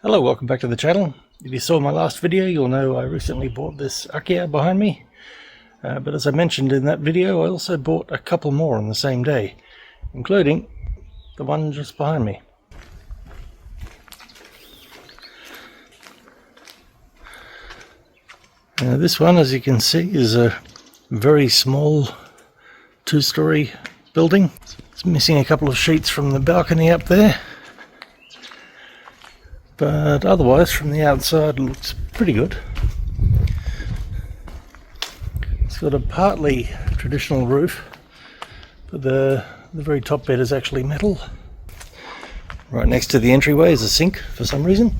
Hello, welcome back to the channel. If you saw my last video, you'll know I recently bought this Akiya behind me. But as I mentioned in that video, I also bought a couple more on the same day, including the one just behind me. This one, as you can see, is a very small two-story building. It's missing a couple of sheets from the balcony up there. But otherwise, from the outside, it looks pretty good. It's got a partly traditional roof, but the very top bit is actually metal. Right next to the entryway is a sink for some reason.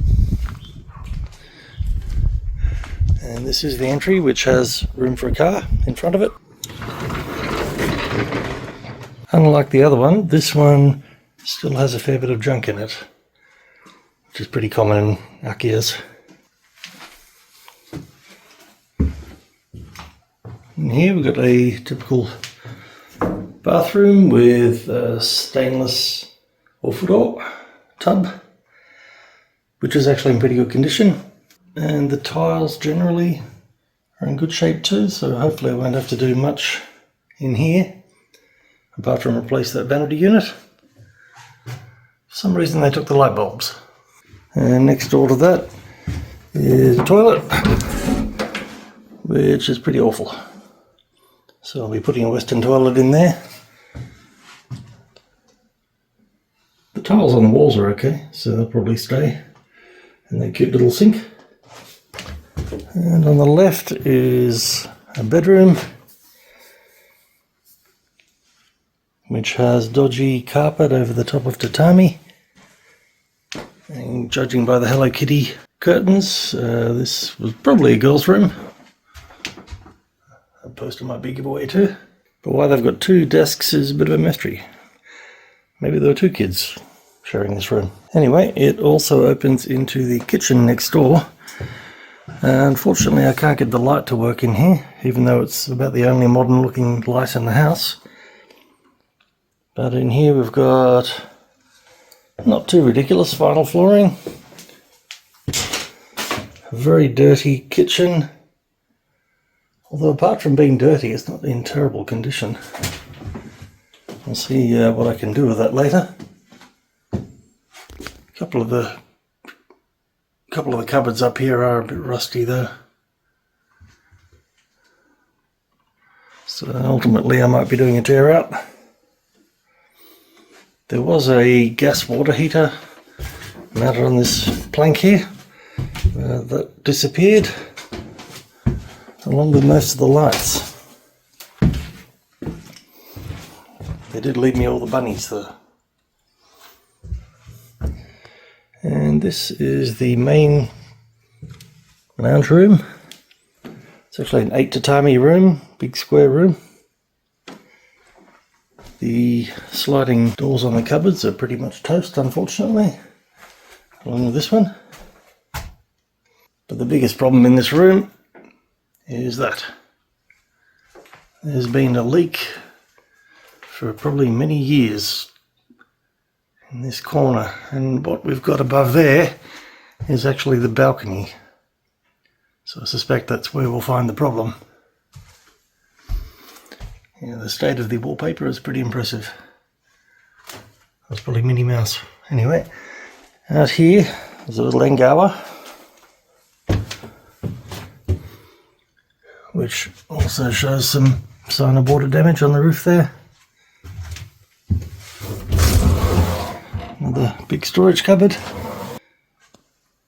And this is the entry, which has room for a car in front of it. Unlike the other one, this one still has a fair bit of junk in it, which is pretty common in Akiyas. And here we've got a typical bathroom with a stainless ofuro tub, which is actually in pretty good condition. And the tiles generally are in good shape too, so hopefully I won't have to do much in here, apart from replace that vanity unit. For some reason they took the light bulbs. And next door to that is a toilet, which is pretty awful. So I'll be putting a Western toilet in there. The tiles on the walls are okay, so they'll probably stay. And that cute little sink. And on the left is a bedroom, which has dodgy carpet over the top of tatami. And judging by the Hello Kitty curtains, this was probably a girl's room. A poster might be a giveaway too. But why they've got two desks is a bit of a mystery. Maybe there were two kids sharing this room. Anyway, it also opens into the kitchen next door. Unfortunately, I can't get the light to work in here, even though it's about the only modern looking light in the house. But in here we've got not too ridiculous vinyl flooring, a very dirty kitchen, although apart from being dirty it's not in terrible condition. I'll see what I can do with that later. A couple of the cupboards up here are a bit rusty though, so ultimately I might be doing a tear out. There was a gas water heater mounted on this plank here that disappeared along with most of the lights. They did leave me all the bunnies though. And this is the main lounge room. It's actually an 8 tatami room, big square room. The sliding doors on the cupboards are pretty much toast, unfortunately, along with this one. But the biggest problem in this room is that there's been a leak for probably many years in this corner, and what we've got above there is actually the balcony. So I suspect that's where we'll find the problem. Yeah, the state of the wallpaper is pretty impressive. That's probably Minnie Mouse. Anyway, out here there's a little engawa, which also shows some sign of water damage on the roof there. Another big storage cupboard.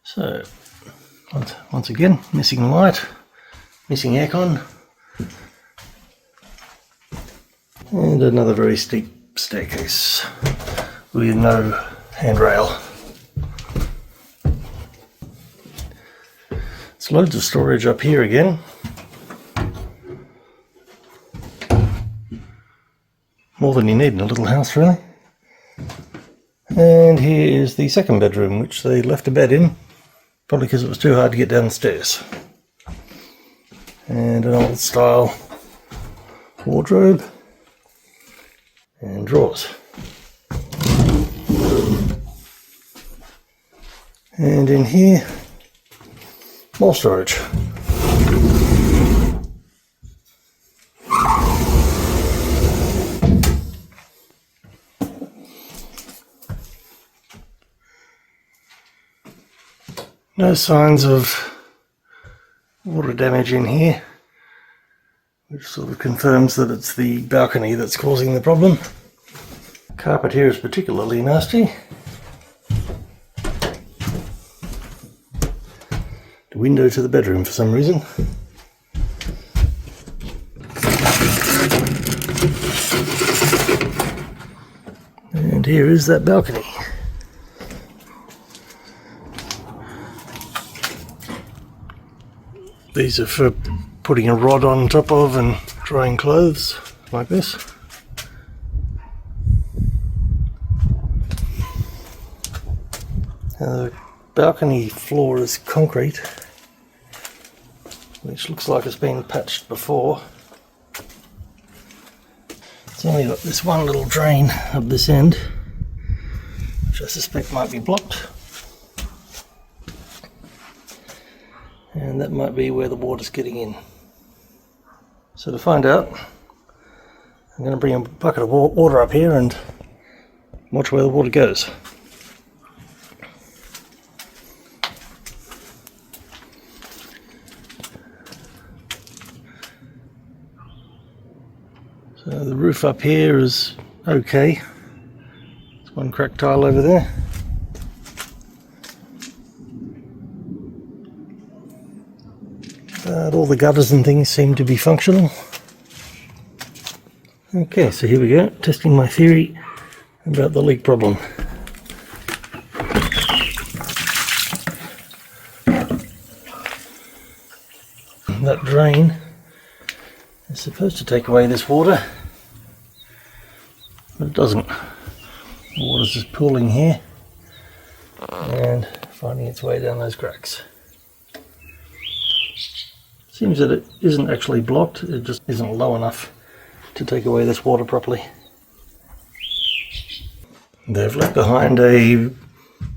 So, once again, missing light, missing aircon. And another very steep staircase with no handrail. There's loads of storage up here again. More than you need in a little house, really. And here is the second bedroom, which they left a bed in, probably because it was too hard to get down the stairs. And an old style wardrobe. And drawers. And in here, more storage. No signs of water damage in here, which sort of confirms that it's the balcony that's causing the problem. The carpet here is particularly nasty. The window to the bedroom for some reason. And here is that balcony. These are for putting a rod on top of and drying clothes, like this. The balcony floor is concrete, which looks like it's been patched before. It's only got this one little drain up this end, which I suspect might be blocked. And that might be where the water's getting in. So to find out, I'm going to bring a bucket of water up here and watch where the water goes. So the roof up here is okay. There's one cracked tile over there. But all the gutters and things seem to be functional. Okay, so here we go, testing my theory about the leak problem. That drain is supposed to take away this water, but it doesn't. The water's just pooling here and finding its way down those cracks. Seems that it isn't actually blocked, it just isn't low enough to take away this water properly. They've left behind a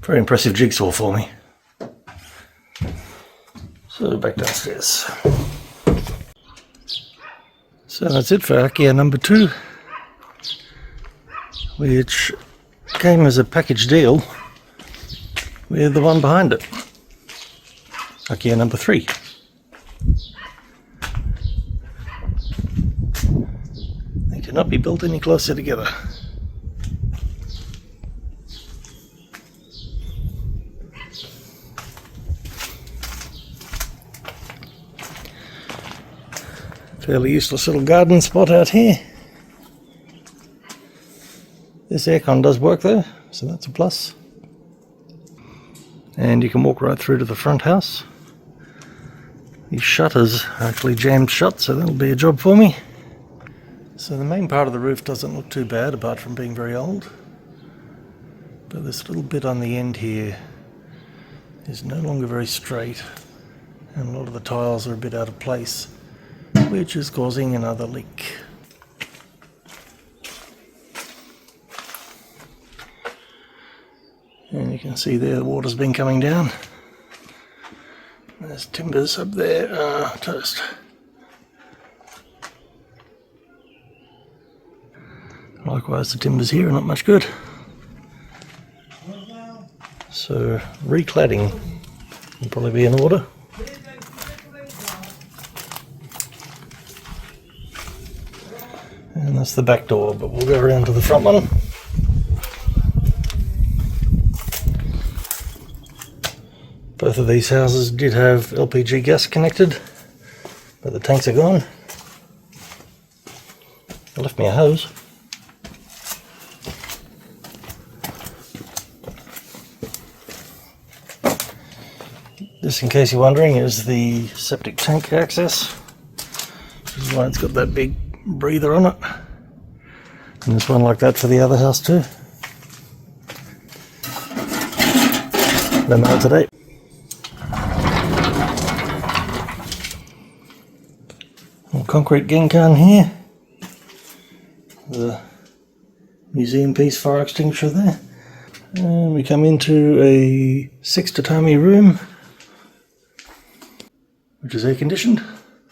very impressive jigsaw for me. So back downstairs. So that's it for Akiya number 2, which came as a package deal with the one behind it, Akiya number 3. They cannot be built any closer together. Fairly useless little garden spot out here. This aircon does work though, so that's a plus. And you can walk right through to the front house. These shutters are actually jammed shut, so that'll be a job for me. So the main part of the roof doesn't look too bad, apart from being very old. But this little bit on the end here is no longer very straight, and a lot of the tiles are a bit out of place, which is causing another leak. And you can see there the water's been coming down. There's timbers up there, toast. Likewise the timbers here are not much good. So recladding will probably be in order. And that's the back door, but we'll go around to the front one. Both of these houses did have LPG gas connected, but the tanks are gone. They left me a hose. This, in case you're wondering, is the septic tank access. This is why it's got that big breather on it. And there's one like that for the other house too. No mail today. Concrete Genkan here, the museum piece fire extinguisher there. And we come into a 6 tatami room, which is air conditioned.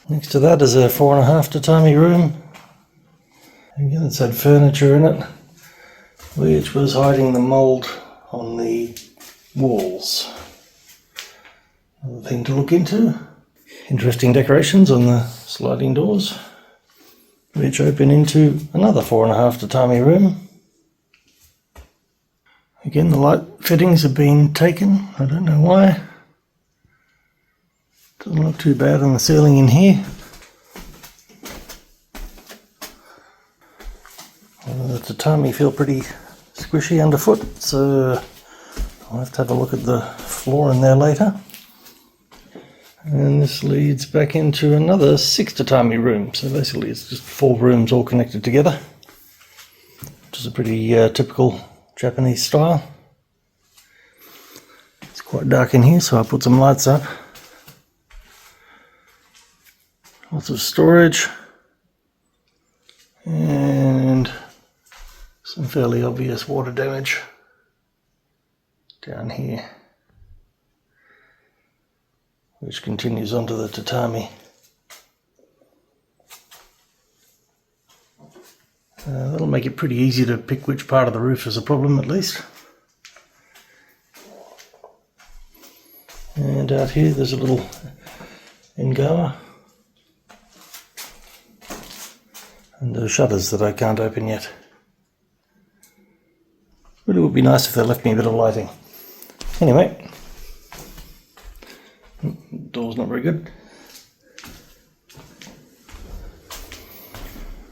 Next to that is a 4.5 tatami room. Again, it's had furniture in it, which was hiding the mould on the walls. Another thing to look into. Interesting decorations on the sliding doors, which open into another 4.5 tatami room. Again, the light fittings have been taken. I don't know why. Doesn't look too bad on the ceiling in here. The tatami feel pretty squishy underfoot, so I'll have to have a look at the floor in there later. And this leads back into another 6 tatami room. So basically it's just 4 rooms all connected together, which is a pretty typical Japanese style. It's quite dark in here, so I put some lights up. Lots of storage and some fairly obvious water damage down here, which continues onto the tatami. That'll make it pretty easy to pick which part of the roof is a problem, at least. And out here there's a little engawa and the shutters that I can't open yet. But it would be nice if they left me a bit of lighting. Anyway, door's not very good.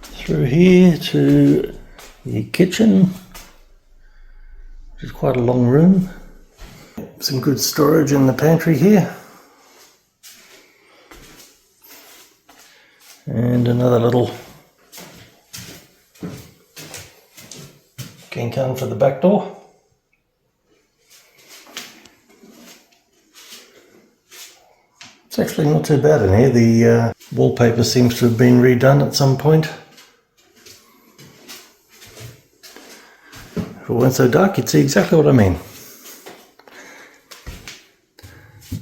Through here to the kitchen, which is quite a long room. Some good storage in the pantry here. And another little genkan for the back door. It's actually not too bad in here. The wallpaper seems to have been redone at some point. If it weren't so dark, you'd see exactly what I mean.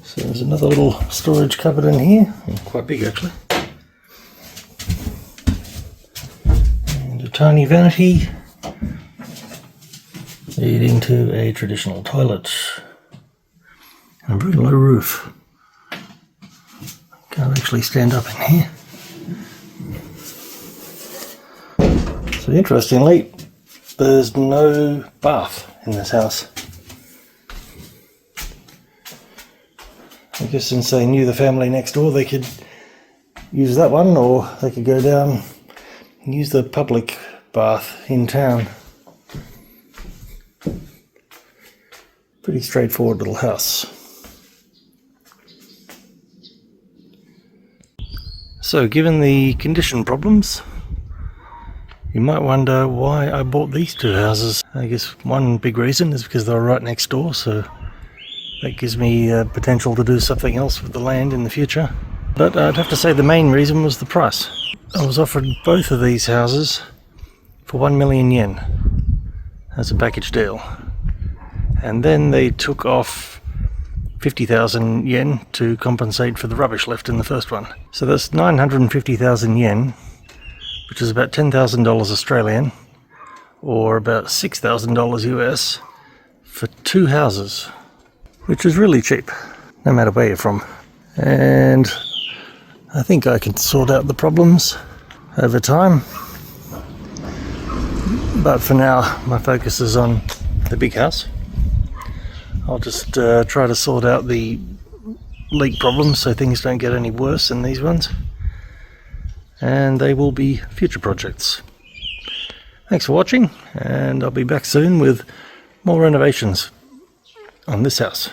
So there's another little storage cupboard in here, quite big actually. And a tiny vanity leading to a traditional toilet. And a very low roof. Can't actually stand up in here. So interestingly, there's no bath in this house. I guess since they knew the family next door, they could use that one, or they could go down and use the public bath in town. Pretty straightforward little house. So given the condition problems, you might wonder why I bought these 2 houses. I guess one big reason is because they're right next door, so that gives me potential to do something else with the land in the future. But I'd have to say the main reason was the price. I was offered both of these houses for 1 million yen as a package deal. And then they took off 50,000 yen to compensate for the rubbish left in the first one. So that's 950,000 yen, which is about $10,000 Australian, or about $6,000 US, for 2 houses, which is really cheap, no matter where you're from. And I think I can sort out the problems over time. But for now, my focus is on the big house. I'll just try to sort out the leak problems so things don't get any worse than these ones. And they will be future projects. Thanks for watching, and I'll be back soon with more renovations on this house.